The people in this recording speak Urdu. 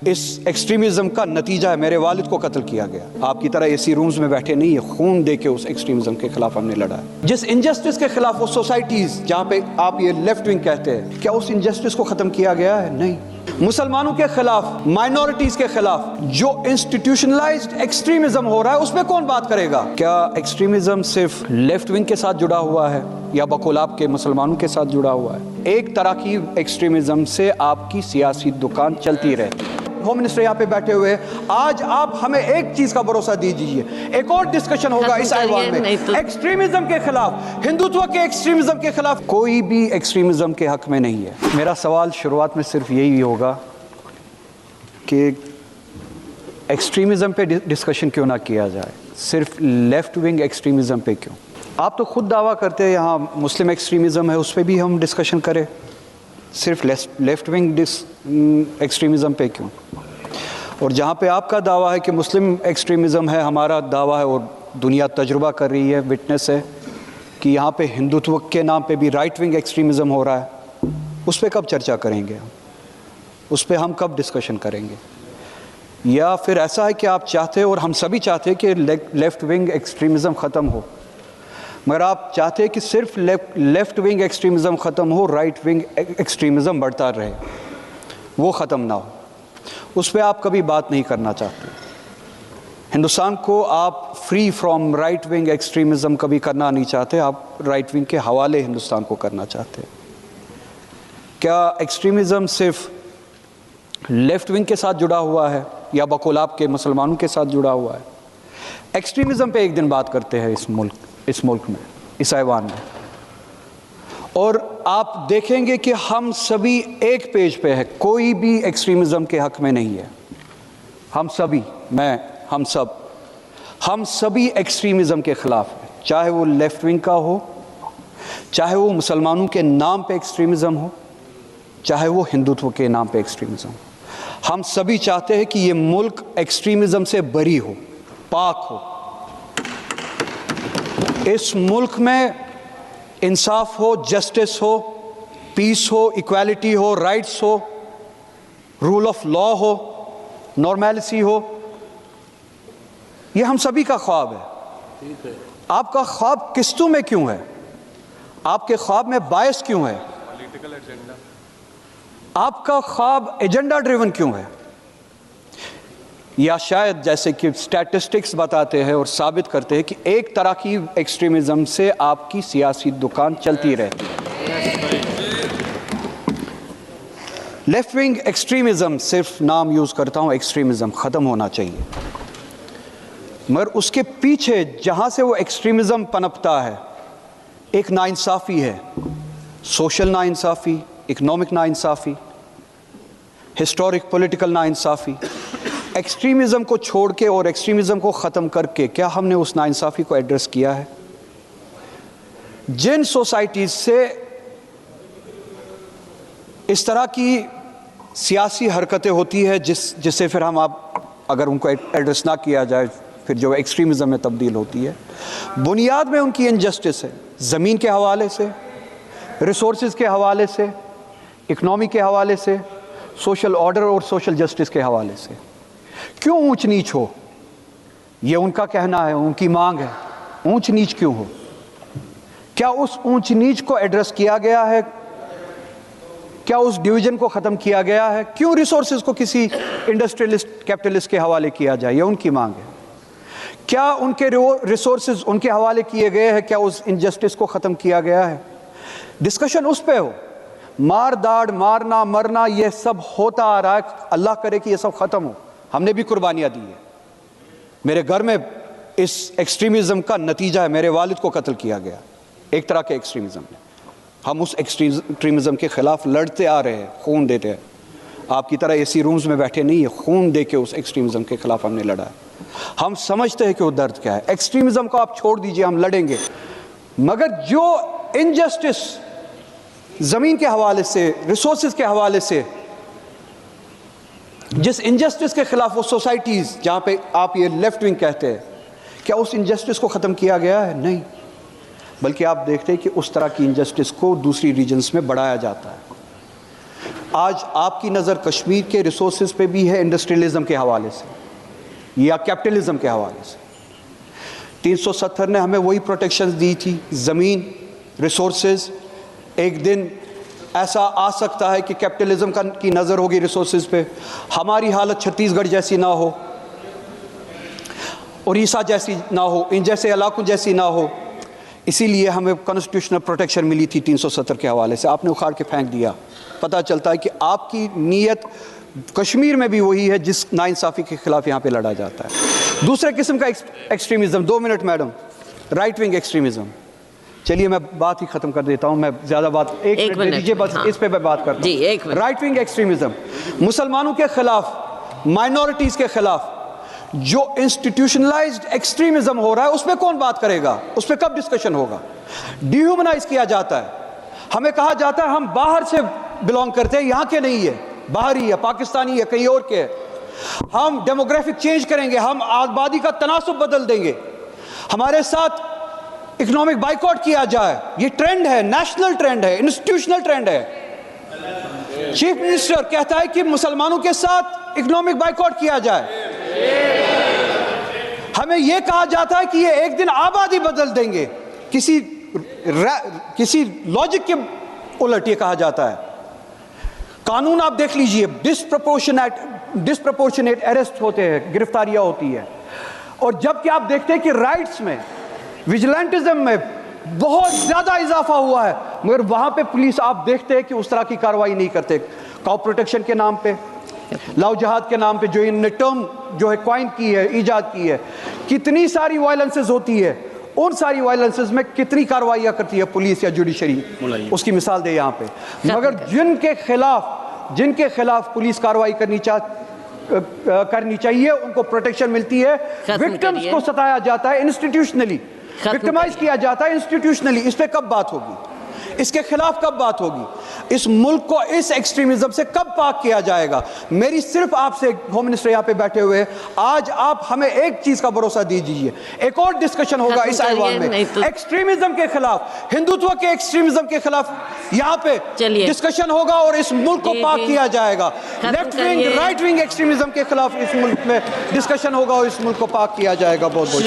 اس ایکسٹریمزم کا نتیجہ ہے میرے والد کو قتل کیا گیا. آپ کی طرح اے سی رومز میں بیٹھے نہیں ہے, خون دے کے اس ایکسٹریمزم کے خلاف ہم نے لڑا ہے. جس انجسٹس کے خلاف وہ سوسائٹیز جہاں پہ آپ یہ لیفٹ ونگ کہتے ہیں, کیا اس انجسٹس کو ختم کیا گیا ہے؟ نہیں. مسلمانوں کے خلاف, مائنورٹیز کے خلاف جو انسٹیٹیوشنلائزڈ ایکسٹریمزم ہو رہا ہے اس پہ کون بات کرے گا؟ کیا ایکسٹریمزم صرف لیفٹ ونگ کے ساتھ جڑا ہوا ہے یا بقول آپ کے مسلمانوں کے ساتھ جڑا ہوا ہے؟ ایک طرح کی ایکسٹریمزم سے آپ کی سیاسی دکان چلتی رہتی ہے. ہوم منسٹر یہاں پہ بیٹھے ہوئے, آج آپ ہمیں ایک چیز کا بھروسہ دیجیے, ایک اور ڈسکشن ہوگا اس ایوان میں ایکسٹریمزم کے خلاف, ہندوتو کے ایکسٹریمزم کے خلاف. کوئی بھی ایکسٹریمزم کے حق میں نہیں ہے. میرا سوال شروعات میں صرف یہی ہوگا کہ ایکسٹریمزم پہ ڈسکشن کیوں نہ کیا جائے, صرف لیفٹ ونگ ایکسٹریمزم پہ کیوں؟ آپ تو خود دعویٰ کرتے ہیں یہاں مسلم ایکسٹریمزم ہے, اس پہ بھی ہم ڈسکشن کریں, صرف لیفٹ ونگ ایکسٹریمزم پہ کیوں؟ اور جہاں پہ آپ کا دعویٰ ہے کہ مسلم ایکسٹریمزم ہے, ہمارا دعویٰ ہے اور دنیا تجربہ کر رہی ہے, وٹنس ہے کہ یہاں پہ ہندوتو کے نام پہ بھی رائٹ ونگ ایکسٹریمزم ہو رہا ہے. اس پہ کب چرچا کریں گے ہم؟ اس پہ ہم کب ڈسکشن کریں گے؟ یا پھر ایسا ہے کہ آپ چاہتے اور ہم سبھی چاہتے کہ لیفٹ ونگ ایکسٹریمزم ختم ہو, مگر آپ چاہتے کہ صرف لیفٹ ونگ ایکسٹریمزم ختم ہو, رائٹ ونگ ایکسٹریمزم بڑھتا رہے, وہ ختم نہ ہو. اس پہ آپ کبھی بات نہیں کرنا چاہتے. ہندوستان کو آپ free from right wing extremism کبھی کرنا نہیں چاہتے, آپ رائٹ ونگ کے حوالے ہندوستان کو کرنا چاہتے. کیا ایکسٹریمزم صرف لیفٹ ونگ کے ساتھ جڑا ہوا ہے یا بقول آپ کے مسلمانوں کے ساتھ جڑا ہوا ہے؟ ایکسٹریمزم پہ ایک دن بات کرتے ہیں اس ملک میں, اس ایوان میں, اور آپ دیکھیں گے کہ ہم سبھی ایک پیج پہ ہے. کوئی بھی ایکسٹریمزم کے حق میں نہیں ہے. ہم سبھی, ہم سبھی ایکسٹریمزم کے خلاف ہیں, چاہے وہ لیفٹ ونگ کا ہو, چاہے وہ مسلمانوں کے نام پہ ایکسٹریمزم ہو, چاہے وہ ہندوتو کے نام پہ ایکسٹریمزم ہو. ہم سبھی چاہتے ہیں کہ یہ ملک ایکسٹریمزم سے بری ہو, پاک ہو. اس ملک میں انصاف ہو, جسٹس ہو, پیس ہو, ایکویلٹی ہو, رائٹس ہو, رول آف لا ہو, نارمیلسی ہو. یہ ہم سبھی کا خواب ہے. آپ کا خواب قسطوں میں کیوں ہے؟ آپ کے خواب میں باعث کیوں ہے؟ آپ کا خواب ایجنڈا ڈریون کیوں ہے؟ یا شاید جیسے کہ سٹیٹسٹکس بتاتے ہیں اور ثابت کرتے ہیں کہ ایک طرح کی ایکسٹریمزم سے آپ کی سیاسی دکان چلتی رہتی ہے. لیفٹ ونگ ایکسٹریمزم, صرف نام یوز کرتا ہوں, ایکسٹریمزم ختم ہونا چاہیے, مگر اس کے پیچھے جہاں سے وہ ایکسٹریمزم پنپتا ہے ایک ناانصافی ہے. سوشل ناانصافی, اکنامک ناانصافی, ہسٹورک پولیٹیکل ناانصافی. ایکسٹریمزم کو چھوڑ کے اور ایکسٹریمزم کو ختم کر کے کیا ہم نے اس ناانصافی کو ایڈریس کیا ہے؟ جن سوسائٹیز سے اس طرح کی سیاسی حرکتیں ہوتی ہے جسے پھر ہم اگر ان کو ایڈریس نہ کیا جائے پھر جو ایکسٹریمزم میں تبدیل ہوتی ہے, بنیاد میں ان کی انجسٹس ہے. زمین کے حوالے سے, ریسورسز کے حوالے سے, اکنامی کے حوالے سے, سوشل آرڈر اور سوشل جسٹس کے حوالے سے. کیوں اونچ نیچ ہو؟ یہ ان کا کہنا ہے, ان کی مانگ ہے. اونچ نیچ کیوں ہو؟ کیا اس اونچ نیچ کو ایڈریس کیا گیا ہے؟ کیا اس ڈویژن کو ختم کیا گیا ہے؟ کیوں ریسورسز کو کسی انڈسٹریلسٹ کیپٹلسٹ کے حوالے کیا جائے؟ یہ ان کی مانگ ہے. کیا ان کے ریسورسز ان کے حوالے کیے گئے ہیں؟ کیا اس انجسٹس کو ختم کیا گیا ہے؟ ڈسکشن اس پہ ہو. مار داڑ, مارنا, مرنا, یہ سب ہوتا آ رہا ہے. اللہ کرے کہ یہ سب ختم ہو. ہم نے بھی قربانیاں دی ہیں. میرے گھر میں اس ایکسٹریمزم کا نتیجہ ہے میرے والد کو قتل کیا گیا, ایک طرح کے ایکسٹریمزم نے. ہم اس ایکسٹریمزم کے خلاف لڑتے آ رہے ہیں, خون دیتے ہیں. آپ کی طرح اے سی رومز میں بیٹھے نہیں ہیں, خون دے کے اس ایکسٹریمزم کے خلاف ہم نے لڑا ہے. ہم سمجھتے ہیں کہ وہ درد کیا ہے. ایکسٹریمزم کو آپ چھوڑ دیجئے, ہم لڑیں گے, مگر جو انجسٹس زمین کے حوالے سے, ریسورسز کے حوالے سے, جس انجسٹس کے خلاف وہ سوسائٹیز جہاں پہ آپ یہ لیفٹ ونگ کہتے ہیں, کیا اس انجسٹس کو ختم کیا گیا ہے؟ نہیں. بلکہ آپ دیکھتے ہیں کہ اس طرح کی انجسٹس کو دوسری ریجنز میں بڑھایا جاتا ہے. آج آپ کی نظر کشمیر کے ریسورسز پہ بھی ہے انڈسٹریلزم کے حوالے سے یا کیپٹلزم کے حوالے سے. 370 نے ہمیں وہی پروٹیکشنز دی تھی, زمین, ریسورسز. ایک دن ایسا آ سکتا ہے کہ کیپٹلزم کی نظر ہوگی ریسورسز پہ, ہماری حالت چھتیس گڑھ جیسی نہ ہو, اڑیسہ جیسی نہ ہو, ان جیسے علاقوں جیسی نہ ہو. اسی لیے ہمیں کانسٹیٹیوشنل پروٹیکشن ملی تھی 370 کے حوالے سے. آپ نے اکھاڑ کے پھینک دیا. پتہ چلتا ہے کہ آپ کی نیت کشمیر میں بھی وہی ہے جس ناانصافی کے خلاف یہاں پہ لڑا جاتا ہے. دوسرے قسم کا extremism, 2 minute madam, right wing extremism. چلیے میں بات ہی ختم کر دیتا ہوں, میں زیادہ بات ایک منٹ دیجیے بس, اس پہ میں بات کرتا ہوں. رائٹ ونگ ایکسٹریمزم مسلمانوں کے خلاف, مائنورٹیز کے خلاف جو انسٹیٹیوشنلائزڈ ایکسٹریمزم ہو رہا ہے, اس پہ کون بات کرے گا, اس پہ کب ڈسکشن ہوگا؟ ڈیہیومنائز کیا جاتا ہے, ہمیں کہا جاتا ہے ہم باہر سے بلانگ کرتے ہیں, یہاں کے نہیں ہے, باہری ہے, پاکستانی ہے, کہیں اور کے ہے. ہم ڈیموگرافک چینج کریں گے, ہم آبادی کا تناسب بدل دیں گے, ہمارے ساتھ اکنامک بائیکاٹ کیا جائے. یہ ٹرینڈ ہے, نیشنل ٹرینڈ ہے, انسٹیٹیوشنل ٹرینڈ ہے. چیف منسٹر کہتا ہے کہ مسلمانوں کے ساتھ اکنامک بائیکاٹ کیا جائے. ہمیں یہ کہا جاتا ہے کہ یہ ایک دن آبادی بدل دیں گے, کسی لاجک کے الٹ یہ کہا جاتا ہے. قانون آپ دیکھ لیجئے, ڈسپروپورشنیٹ ایرسٹ ہوتے ہیں, گرفتاریاں ہوتی ہے. اور جب کہ آپ دیکھتے ہیں کہ رائٹس میں, ویجیلنٹزم میں بہت زیادہ اضافہ ہوا ہے, مگر وہاں پہ پولیس آپ دیکھتے ہیں کہ اس طرح کی کارروائی نہیں کرتے. کاؤ پروٹیکشن کے نام پہ, لاؤ جہاد کے نام پہ جو انہوں نے ٹرم جو ہے کوائن کی ہے, ایجاد کی ہے, کتنی ساری وائلنسز ہوتی ہے. ان ساری وائلنسز میں کتنی کارروائیاں کرتی ہے پولیس یا جوڈیشری, اس کی مثال دے یہاں پہ. مگر جن کے خلاف پولیس کارروائی کرنی چاہیے, ان کو پروٹیکشن ملتی ہے. وکٹمز کو ستایا جاتا ہے انسٹیٹیوشنلی, وکٹمائز کیا جاتا ہے انسٹیٹیوشنلی. اس پہ کب بات ہوگی, اس کے خلاف کب بات ہوگی, اس ملک کو اس ایکسٹریمزم سے کب پاک کیا جائے گا؟ میری صرف آپ سے, ہوم منسٹر یہاں پہ بیٹھے ہوئے, آج آپ ہمیں ایک چیز کا بھروسہ دیجیے, ایک اور ڈسکشن ہوگا اس ایوان میں ایکسٹریمزم کے خلاف, ہندوتو کے ایکسٹریمزم کے خلاف یہاں پہ ڈسکشن ہوگا اور اس ملک کو پاک کیا جائے گا. Left wing, right wing extremism کے خلاف اس ملک میں ڈسکشن ہوگا اور اس ملک کو پاک کیا جائے گا. بہت بہت